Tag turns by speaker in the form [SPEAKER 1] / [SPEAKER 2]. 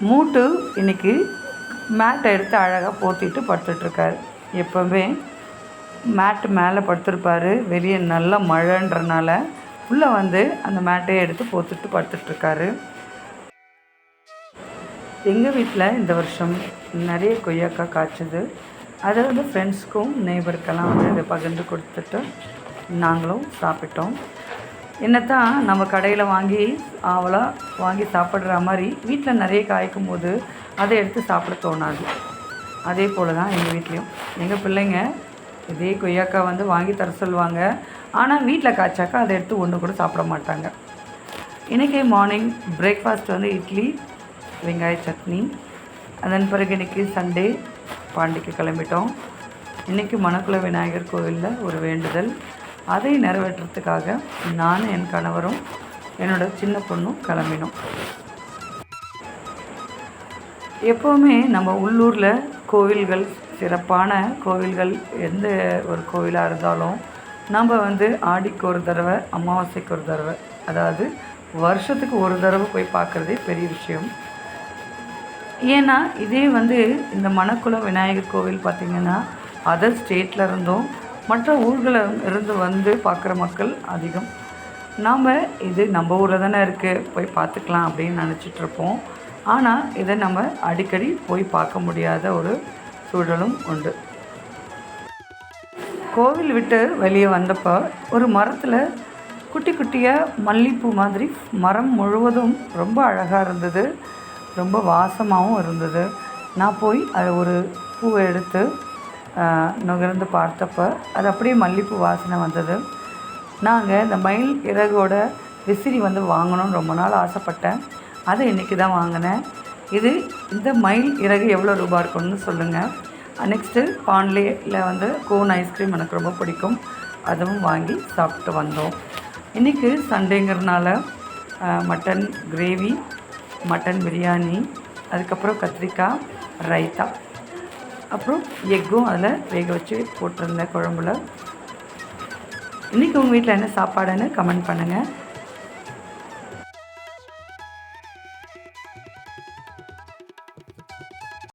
[SPEAKER 1] மூட்டு இன்றைக்கி மேட்டை எடுத்து அழகாக போத்திட்டு படுத்துட்ருக்காரு. எப்போவுமே மேட்டு மேலே படுத்துருப்பார். வெளியே நல்ல மழைன்றனால உள்ளே வந்து அந்த மேட்டையை எடுத்து போத்துட்டு படுத்துட்ருக்காரு. எங்கள் வீட்டில் இந்த வருஷம் நிறைய கொய்யாக்காய் காய்ச்சிது. அதை வந்து ஃப்ரெண்ட்ஸ்க்கும் நெய்பருக்கெல்லாம் வந்து இதை பகிர்ந்து கொடுத்துட்டு நாங்களும் சாப்பிட்டோம். என்னத்தான் நம்ம கடையில் வாங்கி சாப்பிட்ற மாதிரி வீட்டில் நிறைய காய்க்கும் போது அதை எடுத்து சாப்பிட தோணாது. அதே போல் தான் எங்கள் வீட்லேயும் எங்கள் பிள்ளைங்க இதே கொய்யாக்காய் வந்து வாங்கி தர சொல்லுவாங்க. ஆனால் வீட்டில் காய்ச்சாக்கா அதை எடுத்து ஒன்று கூட சாப்பிட மாட்டாங்க. இன்றைக்கி மார்னிங் பிரேக்ஃபாஸ்ட் வந்து இட்லி, வெங்காய சட்னி. அதன் பிறகு இன்றைக்கி சண்டே பாண்டிக்கு கிளம்பிட்டோம். இன்றைக்கி மணக்குள விநாயகர் கோவிலில் ஒரு வேண்டுதல், அதை நிறைவேற்றுறதுக்காக நானும் என் கணவரும் என்னோடய சின்ன பொண்ணும் கிளம்பினோம். எப்போவுமே நம்ம உள்ளூரில் கோவில்கள், சிறப்பான கோவில்கள் எந்த ஒரு கோவிலாக இருந்தாலும் நம்ம வந்து ஆடிக்கு ஒரு தடவை, அமாவாசைக்கு ஒரு தடவை, அதாவது வருஷத்துக்கு ஒரு தடவை போய் பார்க்குறதே பெரிய விஷயம். ஏன்னா இதே வந்து இந்த மணக்குள விநாயகர் கோவில் பார்த்திங்கன்னா அதர் ஸ்டேட்டில் இருந்தும் மற்ற ஊர்களில் இருந்து வந்து பார்க்குற மக்கள் அதிகம். நாம் இது நம்ம ஊரில் தானே இருக்குது, போய் பார்த்துக்கலாம் அப்படின்னு நினச்சிட்ருப்போம். ஆனால் இதை நம்ம அடிக்கடி போய் பார்க்க முடியாத ஒரு சூழலும் உண்டு. கோவில் விட்டு வெளியே வந்தப்போ ஒரு மரத்தில் குட்டி குட்டியாக மல்லிகைப்பூ மாதிரி மரம் முழுவதும் ரொம்ப அழகாக இருந்தது, ரொம்ப வாசமாகவும் இருந்தது. நான் போய் அதை ஒரு பூவை எடுத்து நுகர்ந்து பார்த்தப்போ அது அப்படியே மல்லிகைப்பூ வாசனை வந்தது. நாங்கள் இந்த மயில் இறகோட விசிறி வந்து வாங்கணும்னு ரொம்ப நாள் ஆசைப்பட்டேன். அதை இன்றைக்கி தான் வாங்கினேன். இந்த மயில் இறகு எவ்வளோ ரூபா இருக்குன்னு சொல்லுங்கள். நெக்ஸ்ட்டு பாண்லேயில் வந்து கோன் ஐஸ்கிரீம் எனக்கு ரொம்ப பிடிக்கும், அதுவும் வாங்கி சாப்பிட்டு வந்தோம். இன்றைக்கி சண்டேங்கிறதுனால மட்டன் கிரேவி, மட்டன் பிரியாணி, அதுக்கப்புறம் கத்திரிக்காய் ரைத்தா, அப்புறம் எக்கும் அதில் வேக வச்சு போட்டிருந்தேன் குழம்புல. இன்றைக்கி உங்கள் வீட்டில் என்ன சாப்பாடுன்னு கமெண்ட் பண்ணுங்கள்.